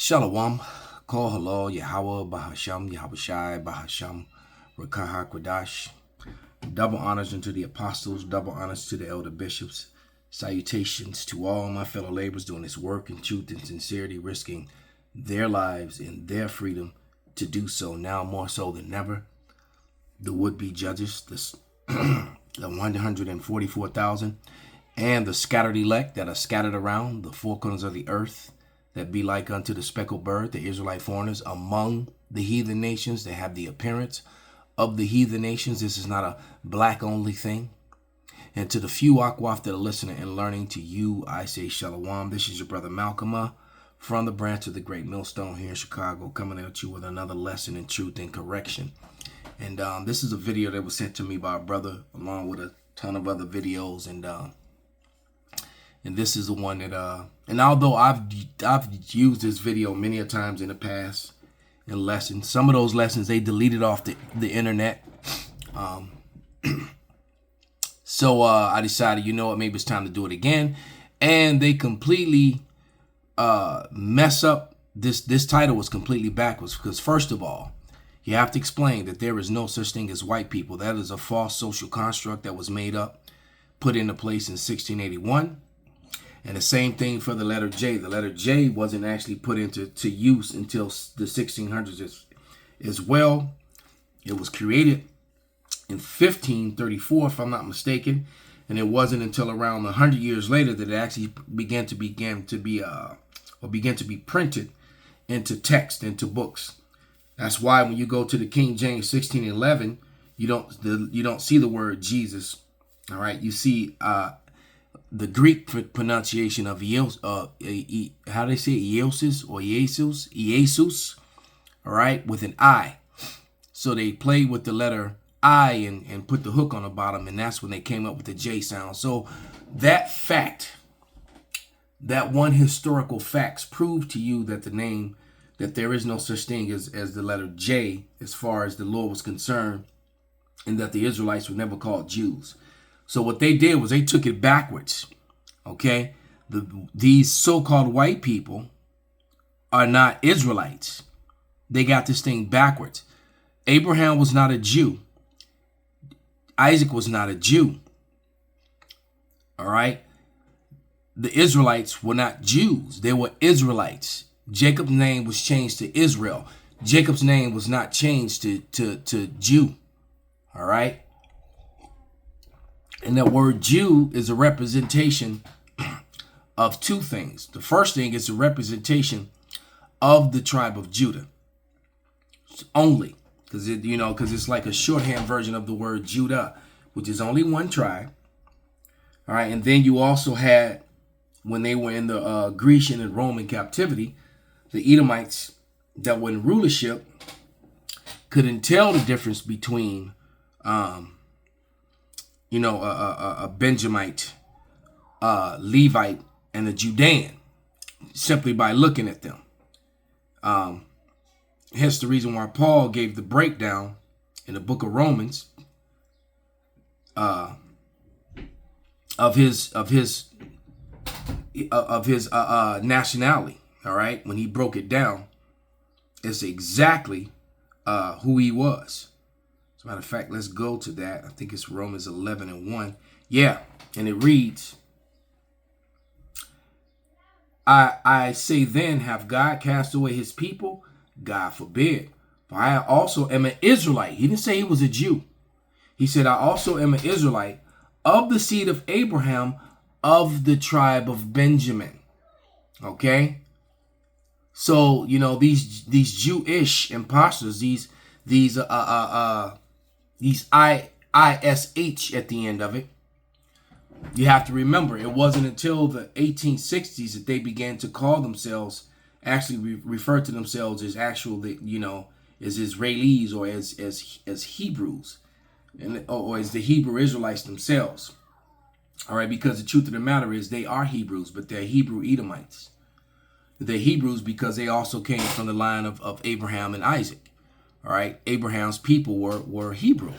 Shalom, Kol Halal, Yahweh, Bahasham, Yahushai, Bahasham, Rakaha Kwadash. Double honors unto the apostles, double honors to the elder bishops. Salutations to all my fellow laborers doing this work in truth and sincerity, risking their lives and their freedom to do so now more so than ever. The would-be judges, the 144,000, and the scattered elect that are scattered around the four corners of the earth, that be like unto the speckled bird, the Israelite foreigners among the heathen nations that have the appearance of the heathen nations. This is not a black only thing. And to the few Akwaf that are listening and learning, to you I say Shalom. This is your brother Malcolm from the branch of the Great Millstone here in Chicago, coming at you with another lesson in truth and correction. And this is a video that was sent to me by a brother along with a ton of other videos. And this is the one that, and although I've used this video many a times in the past in lessons, some of those lessons, they deleted off the internet. So I decided, you know what, maybe it's time to do it again. And they completely mess up. This title was completely backwards because, first of all, you have to explain that there is no such thing as white people. That is a false social construct that was made up, put into place in 1681. And the same thing for the letter J. The letter J wasn't actually put into use until the 1600s as well. It was created in 1534, if I'm not mistaken. And it wasn't until around 100 years later that it actually began to be printed into text, into books. That's why when you go to the King James 1611, you don't see the word Jesus. All right, you see the Greek pronunciation of how do they say it? Iesus or Jesus, all right, with an I. So they played with the letter I and put the hook on the bottom, and that's when they came up with the J sound. So that fact, that one historical facts prove to you that that there is no such thing as the letter J as far as the law was concerned, and that the Israelites were never called Jews. So what they did was they took it backwards, okay? These so-called white people are not Israelites. They got this thing backwards. Abraham was not a Jew. Isaac was not a Jew, all right? The Israelites were not Jews. They were Israelites. Jacob's name was changed to Israel. Jacob's name was not changed to Jew, all right? And that word Jew is a representation of two things. The first thing is a representation of the tribe of Judah only, because it's like a shorthand version of the word Judah, which is only one tribe. All right, and then you also had, when they were in the Grecian and Roman captivity, the Edomites that were in rulership couldn't tell the difference between a Benjamite, Levite, and a Judean, simply by looking at them. Hence the reason why Paul gave the breakdown in the book of Romans of his nationality. All right, when he broke it down, it's exactly who he was. As a matter of fact, let's go to that. I think it's Romans 11:1. Yeah, and it reads, I say then, have God cast away his people? God forbid. For I also am an Israelite. He didn't say he was a Jew. He said, I also am an Israelite of the seed of Abraham, of the tribe of Benjamin. Okay? So, these Jewish imposters, these ISH at the end of it, you have to remember, it wasn't until the 1860s that they began to call themselves, actually refer to themselves as actually, as Israelis or as Hebrews, or as the Hebrew Israelites themselves. All right, because the truth of the matter is they are Hebrews, but they're Hebrew Edomites. They're Hebrews because they also came from the line of Abraham and Isaac. All right, Abraham's people were Hebrew.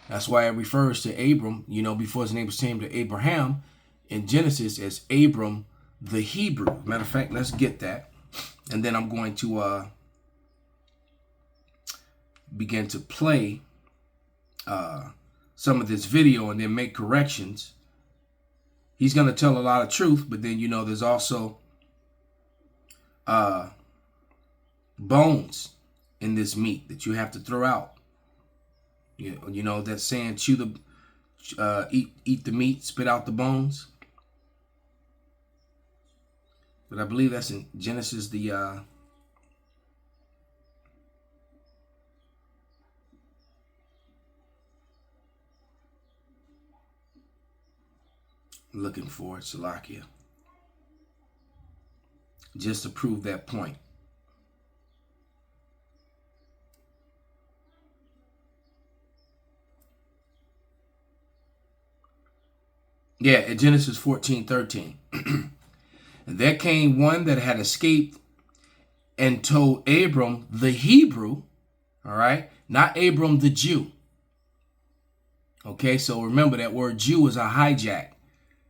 That's why it refers to Abram, before his name was changed to Abraham in Genesis, as Abram the Hebrew. Matter of fact, let's get that. and then I'm going to begin to play some of this video and then make corrections. He's going to tell a lot of truth, but then, you know, there's also bones in this meat that you have to throw out. You know that saying, eat the meat, spit out the bones. But I believe that's in Genesis, looking for it, Salakia, just to prove that point. Yeah, at Genesis 14:13. And there came one that had escaped and told Abram the Hebrew, all right, not Abram the Jew. Okay, so remember that word Jew is a hijack.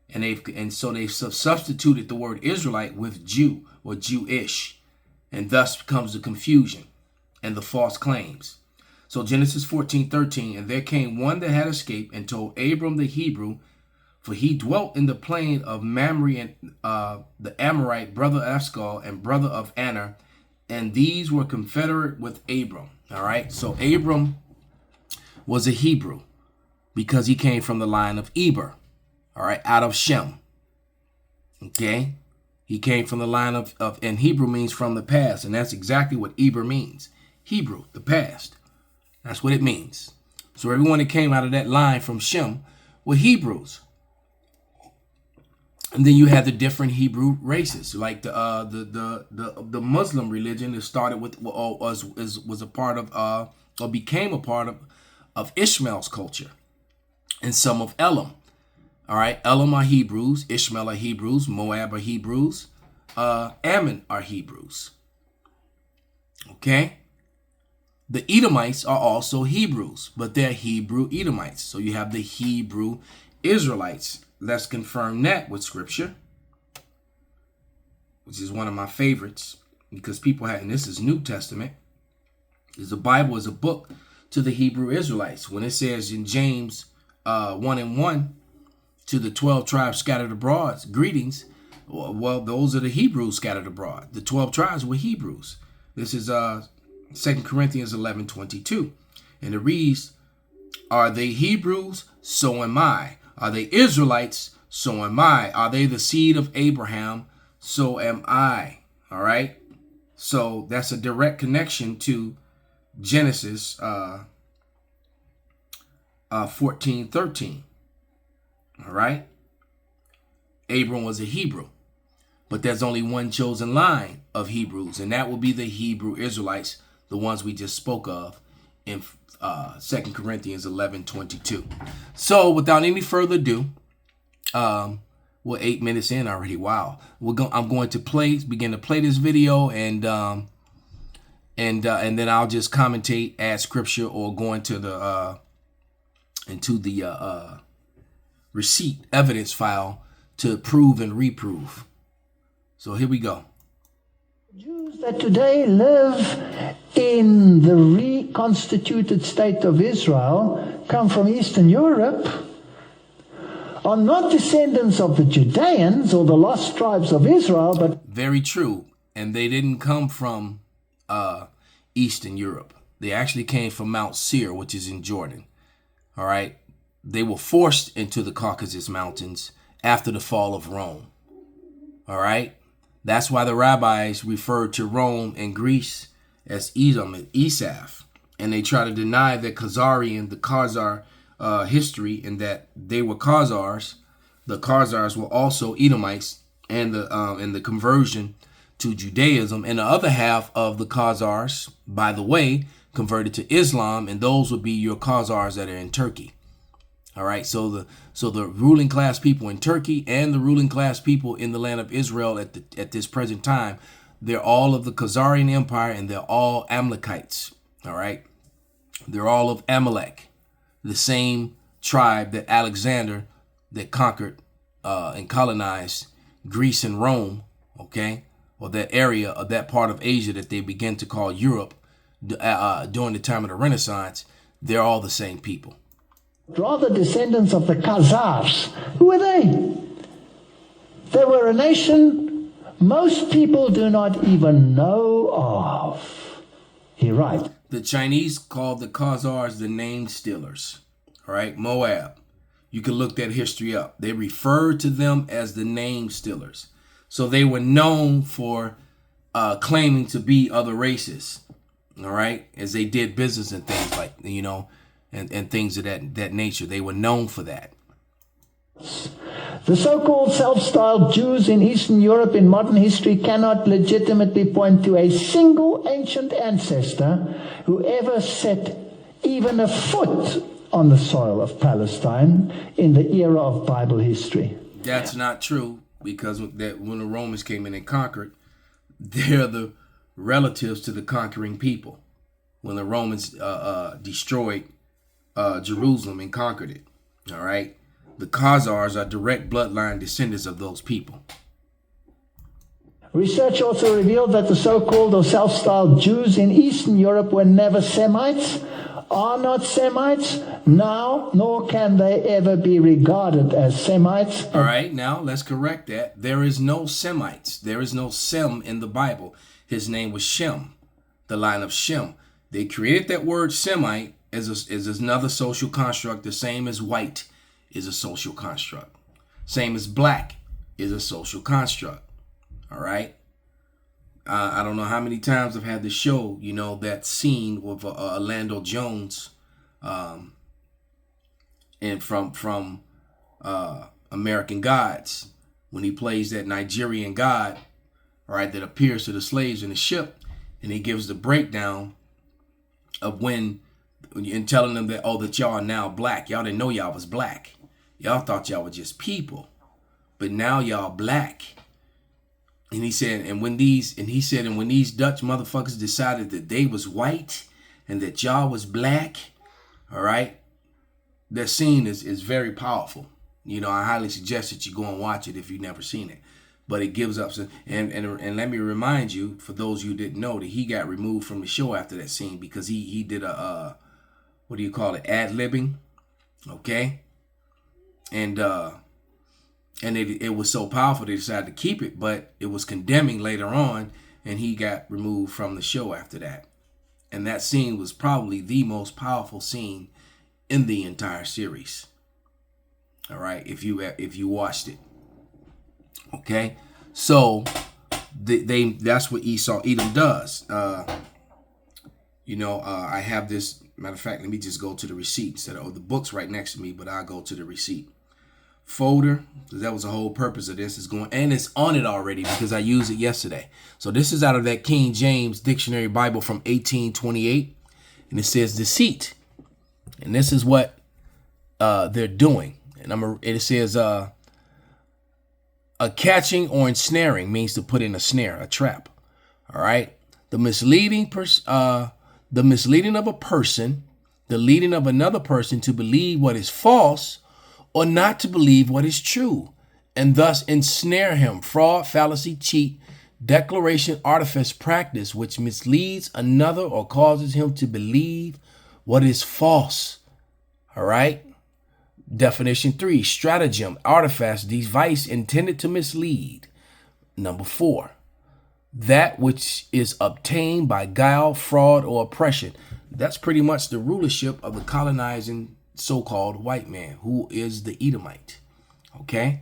And so they've substituted the word Israelite with Jew or Jewish, and thus comes the confusion and the false claims. So Genesis 14:13, and there came one that had escaped and told Abram the Hebrew, for he dwelt in the plain of Mamre, and the Amorite, brother of Eshcol and brother of Aner, and these were confederate with Abram. All right, so Abram was a Hebrew because he came from the line of Eber. All right, out of Shem. Okay, he came from the line of and Hebrew means from the past, and that's exactly what Eber means. Hebrew, the past. That's what it means. So everyone that came out of that line from Shem were Hebrews. And then you had the different Hebrew races, like the Muslim religion that started with was a part of or became a part of Ishmael's culture, and some of Elam. All right, Elam are Hebrews, Ishmael are Hebrews, Moab are Hebrews, Ammon are Hebrews. Okay, the Edomites are also Hebrews, but they're Hebrew Edomites. So you have the Hebrew Israelites. Let's confirm that with scripture, which is one of my favorites, because people have, and this is New Testament, is the Bible is a book to the Hebrew Israelites. When it says in James 1:1, to the 12 tribes scattered abroad, greetings. Well, those are the Hebrews scattered abroad. The 12 tribes were Hebrews. This is 2 Corinthians 11:22. And it reads, are they Hebrews? So am I. Are they Israelites? So am I. Are they the seed of Abraham? So am I. All right. So that's a direct connection to Genesis 14:13. All right. Abram was a Hebrew, but there's only one chosen line of Hebrews, and that will be the Hebrew Israelites, the ones we just spoke of in 2 Corinthians 11:22. So without any further ado, we're 8 minutes in already. Wow. I'm going to begin to play this video, and then I'll just commentate, add scripture, or go into the receipt evidence file to prove and reprove. So here we go. Jews that today live in the reconstituted state of Israel, come from Eastern Europe, are not descendants of the Judeans or the lost tribes of Israel, but... Very true. And they didn't come from Eastern Europe. They actually came from Mount Seir, which is in Jordan. All right. They were forced into the Caucasus Mountains after the fall of Rome. All right. That's why the rabbis referred to Rome and Greece as Edom and Esaph. And they try to deny the Khazar history, and that they were Khazars. The Khazars were also Edomites, and the conversion to Judaism. And the other half of the Khazars, by the way, converted to Islam, and those would be your Khazars that are in Turkey. All right, so the ruling class people in Turkey and the ruling class people in the land of Israel at this present time, they're all of the Khazarian Empire, and they're all Amalekites. All right, they're all of Amalek, the same tribe that Alexander that conquered and colonized Greece and Rome. Okay, or that area of that part of Asia that they begin to call Europe during the time of the Renaissance, they're all the same people. Rather descendants of the Khazars. Who were they? They were a nation most people do not even know of. He writes. The Chinese called the Khazars the name stealers. All right, Moab. You can look that history up. They referred to them as the name stealers. So they were known for claiming to be other races. All right, as they did business and things like, and things of that nature. They were known for that. The so-called self-styled Jews in Eastern Europe in modern history cannot legitimately point to a single ancient ancestor who ever set even a foot on the soil of Palestine in the era of Bible history. That's not true, because when the Romans came in and conquered, they're the relatives to the conquering people. When the Romans destroyed Jerusalem and conquered it, all right? The Khazars are direct bloodline descendants of those people. Research also revealed that the so-called or self-styled Jews in Eastern Europe were never Semites, are not Semites now, nor can they ever be regarded as Semites. All right, now let's correct that. There is no Semites. There is no Sem in the Bible. His name was Shem, the line of Shem. They created that word Semite as another social construct, the same as white is a social construct. Same as black is a social construct. All right. I don't know how many times I've had to show, that scene with Orlando Jones, and from American Gods, when he plays that Nigerian god, all right, that appears to the slaves in the ship, and he gives the breakdown of when and telling them that, that y'all are now black. Y'all didn't know y'all was black. Y'all thought y'all were just people, but now y'all black. And he said, and when these Dutch motherfuckers decided that they was white and that y'all was black, all right, that scene is very powerful. I highly suggest that you go and watch it if you've never seen it. But it gives up some, and let me remind you, for those of you who didn't know, that he got removed from the show after that scene because he did a ad-libbing, okay? And it was so powerful they decided to keep it, but it was condemning later on, and he got removed from the show after that. And that scene was probably the most powerful scene in the entire series. All right, if you watched it, okay. So that's what Edom does. I have this. Matter of fact, let me just go to the receipt instead of the book's right next to me, but I'll go to the receipt folder, because that was the whole purpose of this. Is going, and it's on it already because I used it yesterday. So this is out of that King James Dictionary Bible from 1828, and it says deceit, and this is what they're doing. And it says a catching or ensnaring means to put in a snare, a trap. All right, the misleading of a person, the leading of another person to believe what is false or not to believe what is true, and thus ensnare him. Fraud, fallacy, cheat, declaration, artifice, practice, which misleads another or causes him to believe what is false. All right. Definition 3, stratagem, artifice, device intended to mislead. Number 4, that which is obtained by guile, fraud, or oppression. That's pretty much the rulership of the colonizing so-called white man, who is the Edomite. Okay,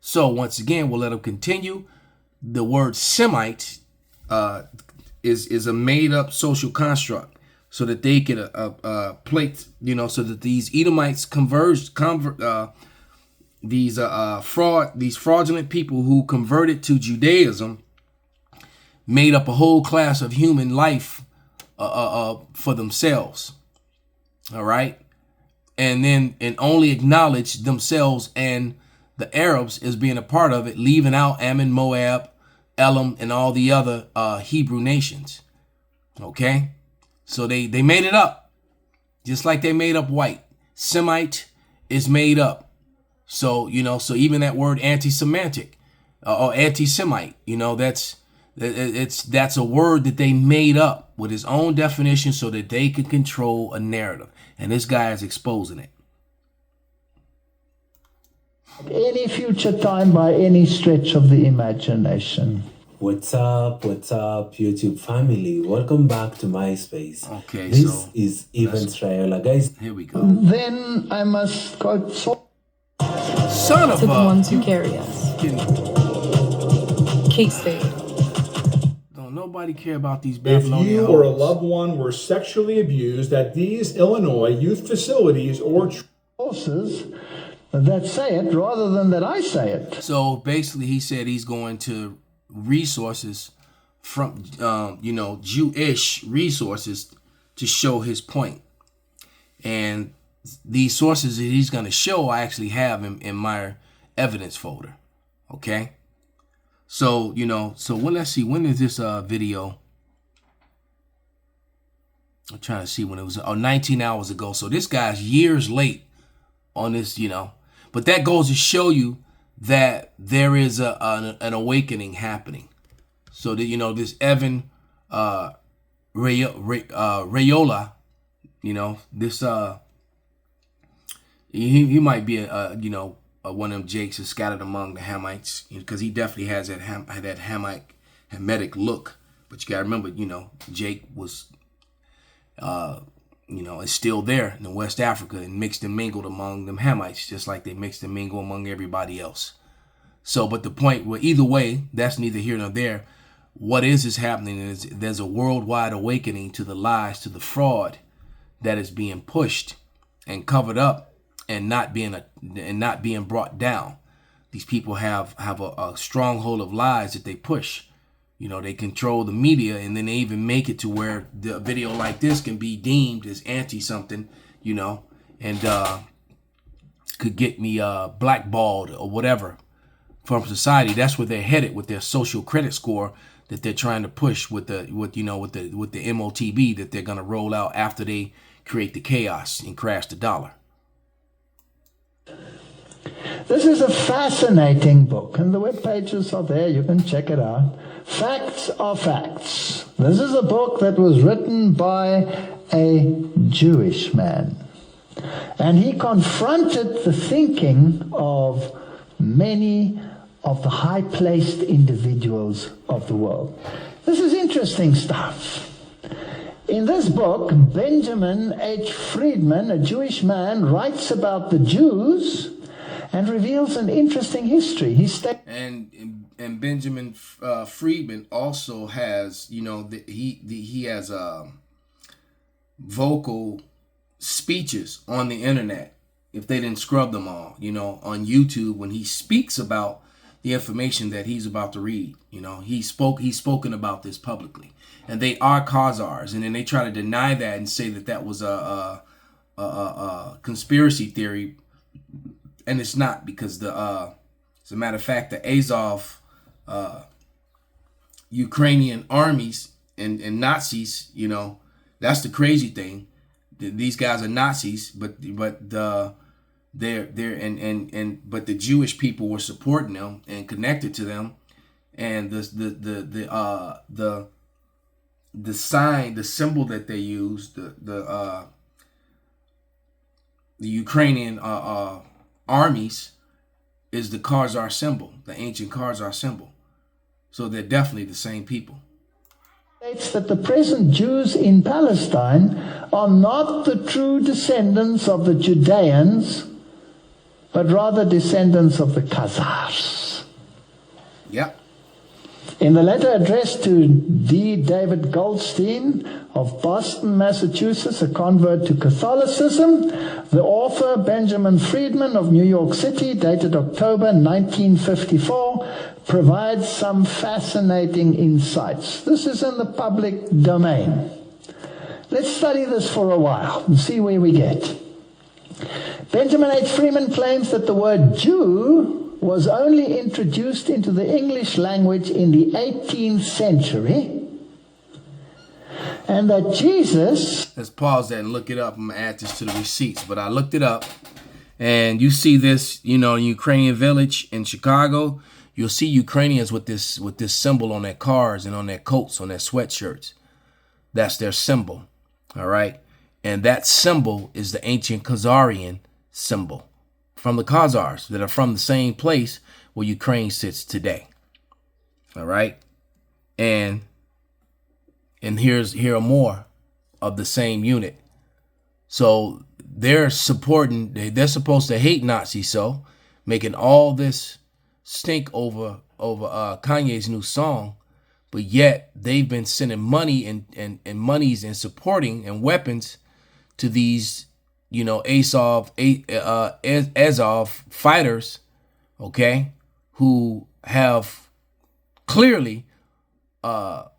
so once again, we'll let them continue. The word Semite is a made-up social construct so that they could plate, so that these Edomites these fraudulent people who converted to Judaism made up a whole class of human life for themselves. All right. And only acknowledge themselves and the Arabs as being a part of it, leaving out Ammon, Moab, Elam, and all the other Hebrew nations. Okay. So they made it up, just like they made up white. Semite is made up. So, so even that word anti-Semitic or anti-Semite, That's a word that they made up with his own definition so that they could control a narrative. And this guy is exposing it. Any future time by any stretch of the imagination. What's up, YouTube family? Welcome back to MySpace. Okay, this so is Even Trayola, guys. Here we go. Then I must quote Son of to the ones who carry us. K-State. Don't nobody care about these If Babylonian you or a hoes. loved one were sexually abused at these Illinois youth facilities or sources that say it rather than that I say it. So basically, he said he's going to resources from, Jewish resources to show his point. And these sources that he's going to show, I actually have in my evidence folder. Okay. So, let's see, when is this video? I'm trying to see when it was, 19 hours ago. So this guy's years late on this, but that goes to show you that there is an awakening happening. So that, this Evan Rayola, this he might be one of them Jakes is scattered among the Hamites, because he definitely has that Hamitic look. But you gotta remember, Jake was is still there in West Africa and mixed and mingled among them Hamites, just like they mixed and mingle among everybody else. So, but the point, well, either way, that's neither here nor there. What is happening is there's a worldwide awakening to the lies, to the fraud that is being pushed and covered up and not being brought down. These people have a stronghold of lies that they push. They control the media, and then they even make it to where the video like this can be deemed as anti-something, and could get me blackballed or whatever from society. That's where they're headed with their social credit score that they're trying to push with the MOTB that they're going to roll out after they create the chaos and crash the dollar. This is a fascinating book, and the web pages are there. You can check it out. Facts are facts. This is a book that was written by a Jewish man, and he confronted the thinking of many of the high-placed individuals of the world. This is interesting stuff. In this book, Benjamin H. Freedman, a Jewish man, writes about the Jews and reveals an interesting history. And Benjamin Freedman also has, he has vocal speeches on the internet. If they didn't scrub them all, on YouTube, when he speaks about the information that he's about to read, he's spoken about this publicly, and they are Khazars, and then they try to deny that and say that was a conspiracy theory, and it's not, because as a matter of fact, the Azov Ukrainian armies and Nazis, that's the crazy thing. These guys are Nazis, but the Jewish people were supporting them and connected to them, and the sign, the symbol that they used, the Ukrainian armies is the Khazar symbol, the ancient Khazar symbol. So they're definitely the same people. States that the present Jews in Palestine are not the true descendants of the Judeans, but rather descendants of the Khazars. Yep. In the letter addressed to D. David Goldstein of Boston, Massachusetts, a convert to Catholicism, the author Benjamin Freedman of New York City, dated October 1954, provides some fascinating insights. This is in the public domain. Let's study this for a while and see where we get. Benjamin H. Freedman claims that the word Jew was only introduced into the English language in the 18th century, and that Jesus... Let's pause that and look it up. I'm going to add this to the receipts, but I looked it up, and you see this, in Ukrainian village in Chicago. you'll see Ukrainians with this symbol on their cars and on their coats, on their sweatshirts. That's their symbol. All right. And that symbol is the ancient Khazarian symbol from the Khazars that are from the same place where Ukraine sits today. All right. And here are more of the same unit. So they're supporting, they're supposed to hate Nazis, so making all this stink over Kanye's new song, but yet they've been sending money and monies and supporting and weapons to these, Azov fighters, okay, who have clearly, what's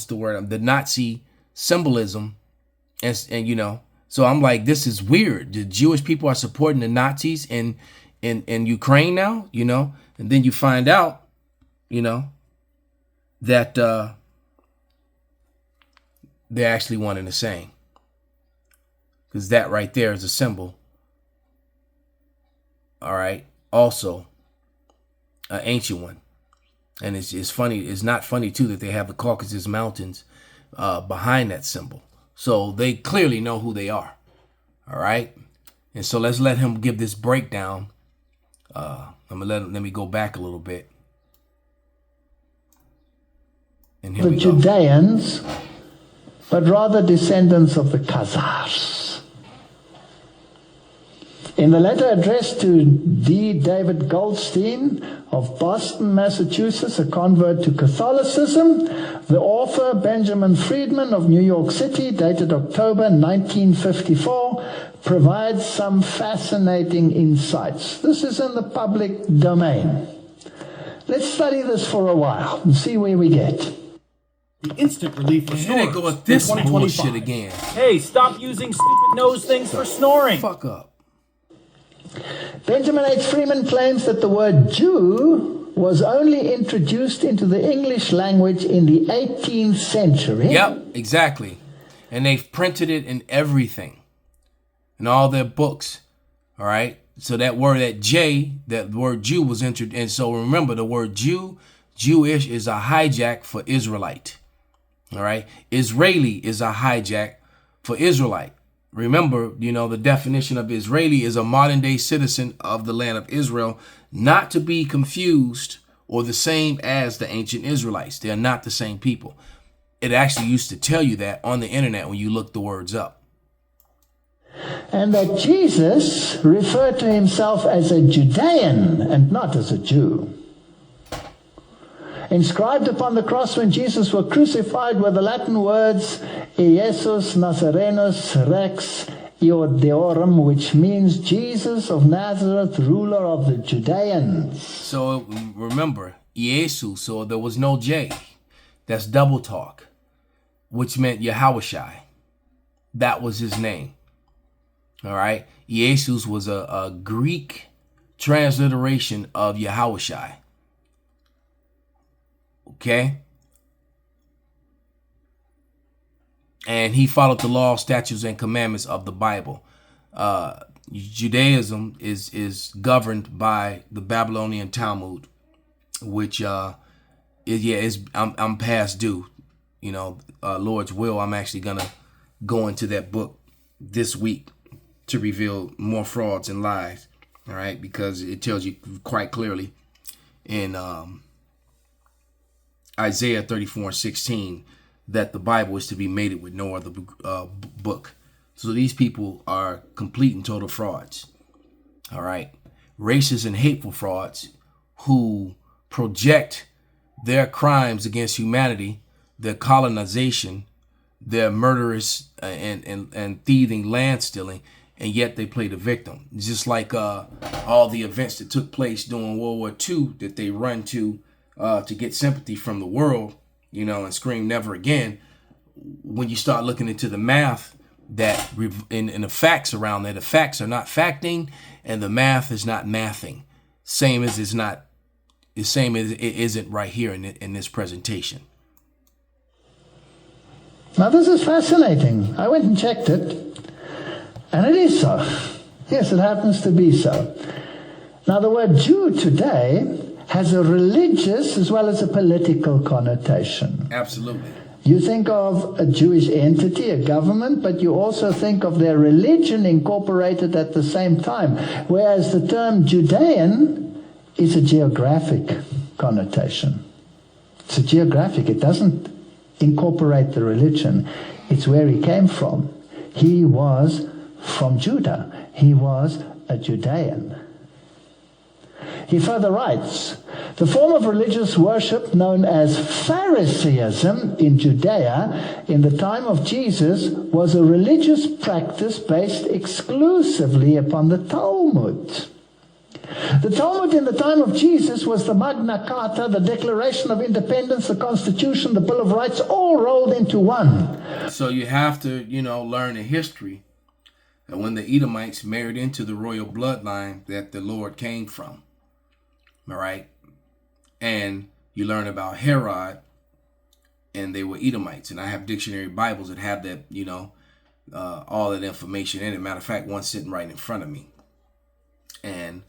the word? The Nazi symbolism, and so I'm like, this is weird. The Jewish people are supporting the Nazis in Ukraine now, and then you find out, that they're actually one and the same, because that right there is a symbol. All right, also an ancient one, and it's funny. It's not funny too that they have the Caucasus Mountains behind that symbol. So they clearly know who they are. All right. And so let's let him give this breakdown. Let me go back a little bit. And here the we go. Judeans, but rather descendants of the Khazars. In the letter addressed to D. David Goldstein of Boston, Massachusetts, a convert to Catholicism, the author Benjamin Freedman of New York City, dated October 1954, provides some fascinating insights. This is in the public domain. Let's study this for a while and see where we get. The instant relief for Here they snorers go with this in 2025. bullshit again. Hey, stop using stupid nose things for snoring. Fuck up. Benjamin H. Freeman claims that the word Jew was only introduced into the English language in the 18th century. Yep, exactly. And they've printed it in everything, in all their books. All right. So that word, that word Jew was introduced. And so remember, the word Jewish is a hijack for Israelite. All right. Israeli is a hijack for Israelite. Remember, the definition of Israeli is a modern day citizen of the land of Israel, not to be confused or the same as the ancient Israelites. They are not the same people. It actually used to tell you that on the internet when you look the words up. And that Jesus referred to himself as a Judean and not as a Jew. Inscribed upon the cross when Jesus was crucified were the Latin words Iesus Nazarenus Rex Iodeorum, which means Jesus of Nazareth, ruler of the Judeans. So remember, Iesu, so there was no J. That's double talk, which meant Yahushai. That was his name. All right. Iesus was a Greek transliteration of Yahushai. Okay. And he followed the law, statutes, and commandments of the Bible. Judaism is governed by the Babylonian Talmud, which I'm past due. Lord's will. I'm actually gonna go into that book this week to reveal more frauds and lies. All right, because it tells you quite clearly in Isaiah 34:16 that the Bible is to be mated with no other book. So these people are complete and total frauds. All right. Racist and hateful frauds who project their crimes against humanity, their colonization, their murderous and thieving, land stealing, and yet they play the victim. Just like all the events that took place during World War II that they run to get sympathy from the world, and scream never again. When you start looking into the math that in the facts around there, the facts are not facting and the math is not mathing. Same as it isn't right here in this presentation. Now this is fascinating. I went and checked it, and it is so. Yes, it happens to be so. Now, the word Jew today has a religious as well as a political connotation. Absolutely. You think of a Jewish entity, a government, but you also think of their religion incorporated at the same time, whereas the term Judean is a geographic connotation. It's a geographic. It doesn't incorporate the religion. It's where he came from. He was from Judah. He was a Judean. He further writes, the form of religious worship known as Pharisaism in Judea in the time of Jesus was a religious practice based exclusively upon the Talmud. The Talmud in the time of Jesus was the Magna Carta, the Declaration of Independence, the Constitution, the Bill of Rights, all rolled into one. So you have to, learn the history that when the Edomites married into the royal bloodline that the Lord came from. All right. And you learn about Herod, and they were Edomites. And I have dictionary Bibles that have that, all that information in it. Matter of fact, one sitting right in front of me. And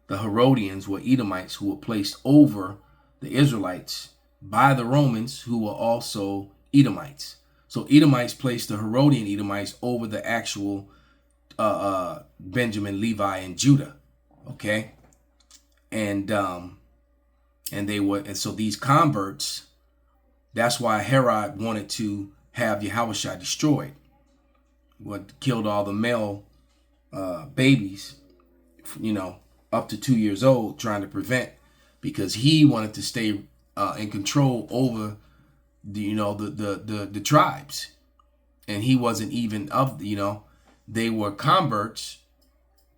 the Herodians were Edomites who were placed over the Israelites by the Romans, who were also Edomites. So Edomites placed the Herodian Edomites over the actual Benjamin, Levi, and Judah. Okay. And so these converts, that's why Herod wanted to have Yahushua destroyed. What killed all the male babies, up to 2 years old, trying to prevent, because he wanted to stay in control over the tribes, and he wasn't even of they were converts,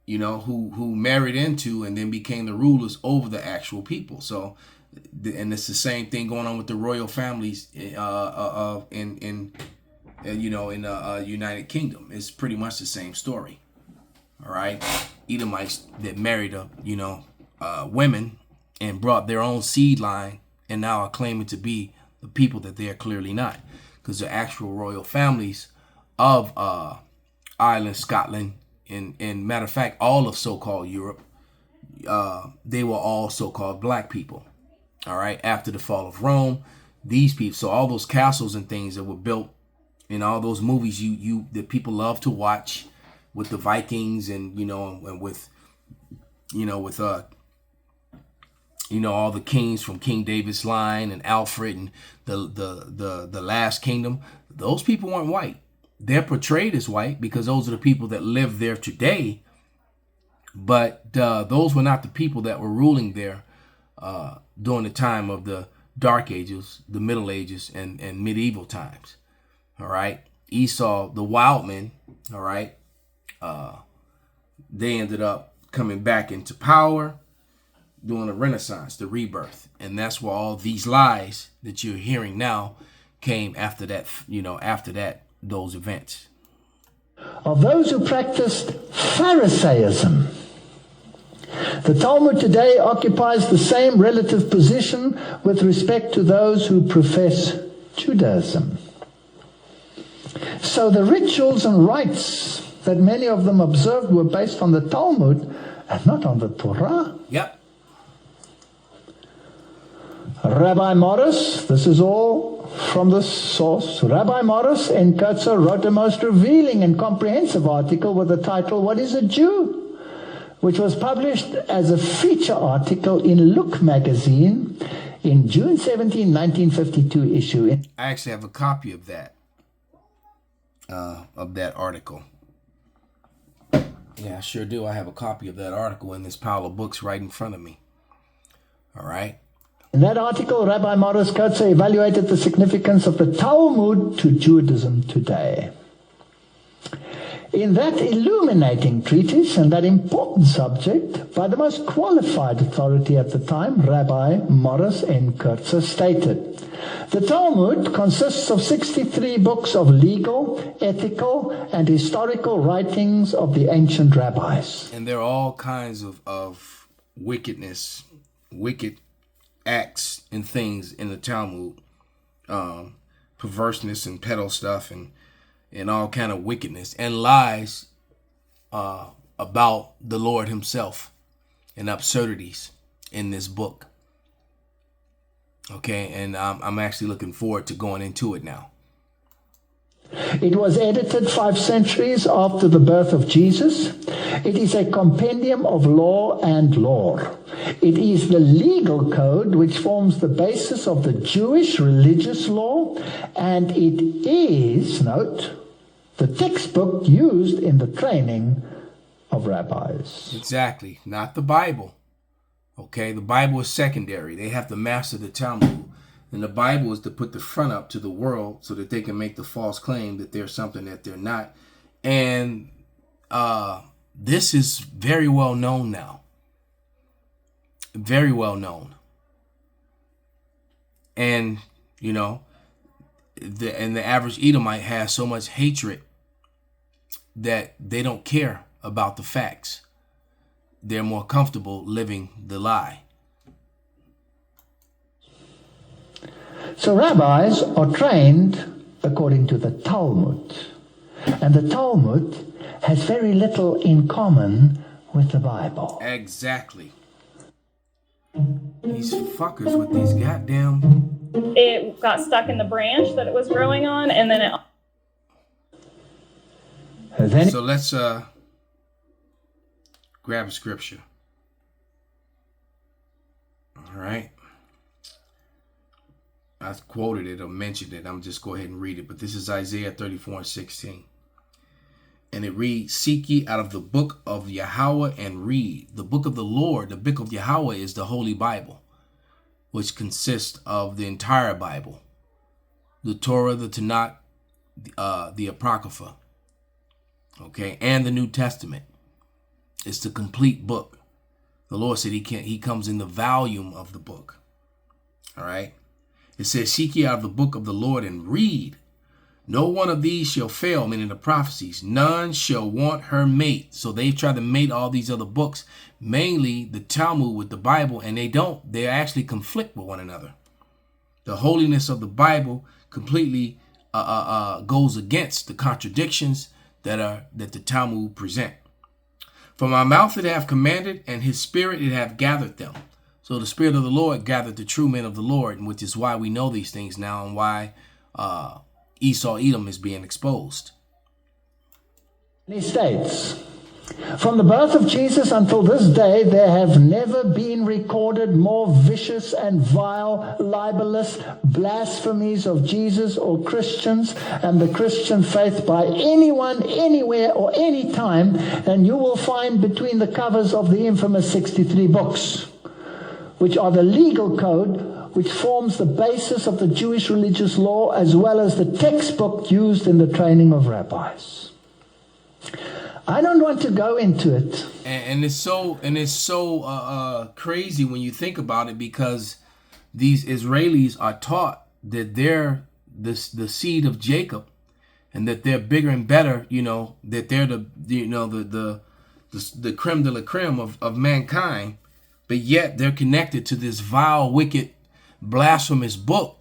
who married into and then became the rulers over the actual people. So, and it's the same thing going on with the royal families in United Kingdom. It's pretty much the same story. All right, Edomites that married women and brought their own seed line, and now are claiming to be the people that they are clearly not, because the actual royal families of Ireland, Scotland, and matter of fact, all of so-called Europe, they were all so-called black people. All right, after the fall of Rome, these people, so all those castles and things that were built in all those movies that people love to watch with the Vikings and and with all the kings from King David's line and Alfred and the Last Kingdom, those people weren't white. They're portrayed as white because those are the people that live there today. But those were not the people that were ruling there during the time of the Dark Ages, the Middle Ages, and medieval times. All right. Esau, the wild men, all right, they ended up coming back into power during the Renaissance, the rebirth. And that's where all these lies that you're hearing now came after that, those events. Of those who practiced Pharisaism. The Talmud today occupies the same relative position with respect to those who profess Judaism. So the rituals and rites that many of them observed were based on the Talmud and not on the Torah. Yep. Rabbi Morris, this is all from the source. Rabbi Morris in Khazar wrote a most revealing and comprehensive article with the title, What is a Jew?, which was published as a feature article in Look magazine in June 17, 1952 issue. I actually have a copy of that article. Yeah, I sure do. I have a copy of that article in this pile of books right in front of me. All right. In that article, Rabbi Morris Khazar evaluated the significance of the Talmud to Judaism today. In that illuminating treatise and that important subject, by the most qualified authority at the time, Rabbi Morris N. Khazar stated, the Talmud consists of 63 books of legal, ethical, and historical writings of the ancient rabbis. And there are all kinds of wickedness, wicked acts and things in the Talmud, perverseness and pedo stuff and all kind of wickedness and lies about the Lord himself. and absurdities in this book. Okay, and I'm actually looking forward to going into it now. It was edited 5 centuries after the birth of Jesus. It is a compendium of law and lore. It is the legal code which forms the basis of the Jewish religious law, and it is, note, the textbook used in the training of rabbis. Exactly, not the Bible. Okay, the Bible is secondary. They have to master the Talmud. And the Bible is to put the front up to the world so that they can make the false claim that they're something that they're not. And this is very well known now. Very well known. And, you know, the average Edomite has so much hatred that they don't care about the facts. They're more comfortable living the lie. So rabbis are trained according to the Talmud. And the Talmud has very little in common with the Bible. Exactly. These fuckers with these goddamn... It got stuck in the branch that it was growing on, and then it... So let's grab a scripture. All right. I quoted it or mentioned it. I'm just go ahead and read it. But this is Isaiah 34:16. And it reads, seek ye out of the book of Yahweh and read. The book of the Lord, the book of Yahweh is the Holy Bible, which consists of the entire Bible. The Torah, the Tanakh, the Apocrypha, okay, and the New Testament. It's the complete book. The Lord said he comes in the volume of the book. All right. It says, seek ye out of the book of the Lord and read. No one of these shall fail, meaning the prophecies. None shall want her mate. So they've tried to mate all these other books, mainly the Talmud with the Bible, and they don't. They actually conflict with one another. The holiness of the Bible completely goes against the contradictions that the Talmud present. For my mouth it hath commanded, and his spirit it hath gathered them. So the Spirit of the Lord gathered the true men of the Lord, which is why we know these things now and why Esau Edom is being exposed. He states, from the birth of Jesus until this day, there have never been recorded more vicious and vile, libelous blasphemies of Jesus or Christians and the Christian faith by anyone, anywhere, or any time than you will find between the covers of the infamous 63 books, which are the legal code which forms the basis of the Jewish religious law, as well as the textbook used in the training of rabbis. I don't want to go into it. And it's so crazy when you think about it, because these Israelis are taught that they're the seed of Jacob, and that they're bigger and better. You know, that they're the creme de la creme of mankind, but yet they're connected to this vile, wicked, blasphemous book,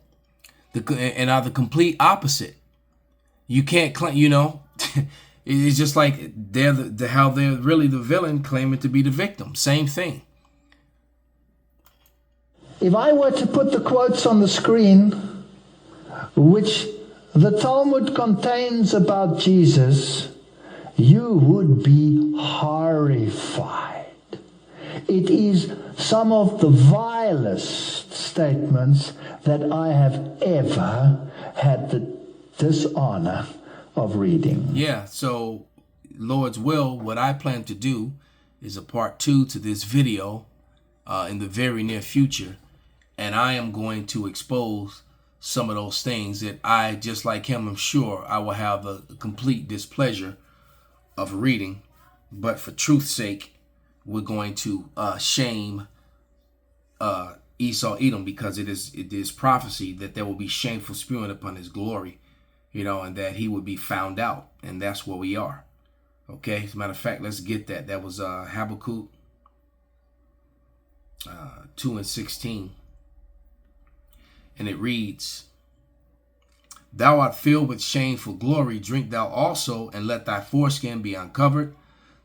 and are the complete opposite. You can't claim, you know. It's just like they're how they're really the villain, claiming to be the victim. Same thing. If I were to put the quotes on the screen, which the Talmud contains about Jesus, you would be horrified. It is some of the vilest statements that I have ever had the dishonor of reading. Yeah, so Lord's will, what I plan to do is a part 2 to this video in the very near future, and I am going to expose some of those things that I, just like him, I'm sure I will have a complete displeasure of reading, but for truth's sake, we're going to shame Esau Edom, because it is prophecy that there will be shameful spewing upon his glory. You know, and that he would be found out. And that's where we are. Okay, as a matter of fact, let's get that. That was Habakkuk 2:16. And it reads, thou art filled with shameful glory, drink thou also, and let thy foreskin be uncovered.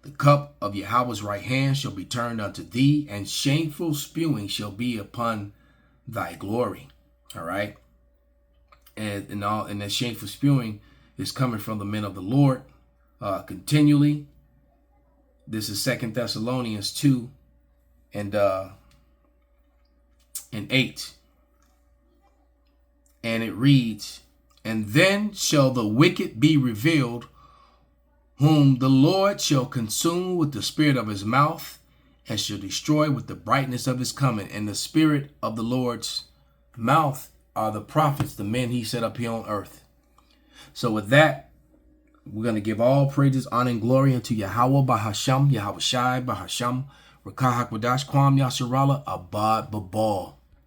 The cup of Yahweh's right hand shall be turned unto thee, and shameful spewing shall be upon thy glory. All right. And that shameful spewing is coming from the men of the Lord continually. This is 2 Thessalonians 2 and 8. And it reads, and then shall the wicked be revealed, whom the Lord shall consume with the spirit of his mouth, and shall destroy with the brightness of his coming. And the spirit of the Lord's mouth are the prophets, the men he set up here on earth. So with that, we're going to give all praises, honor, and glory unto Yahweh Bahasham, Yahweh Shai Bahasham, Rakah HaKodash Kwam Yasharala Abad Babal.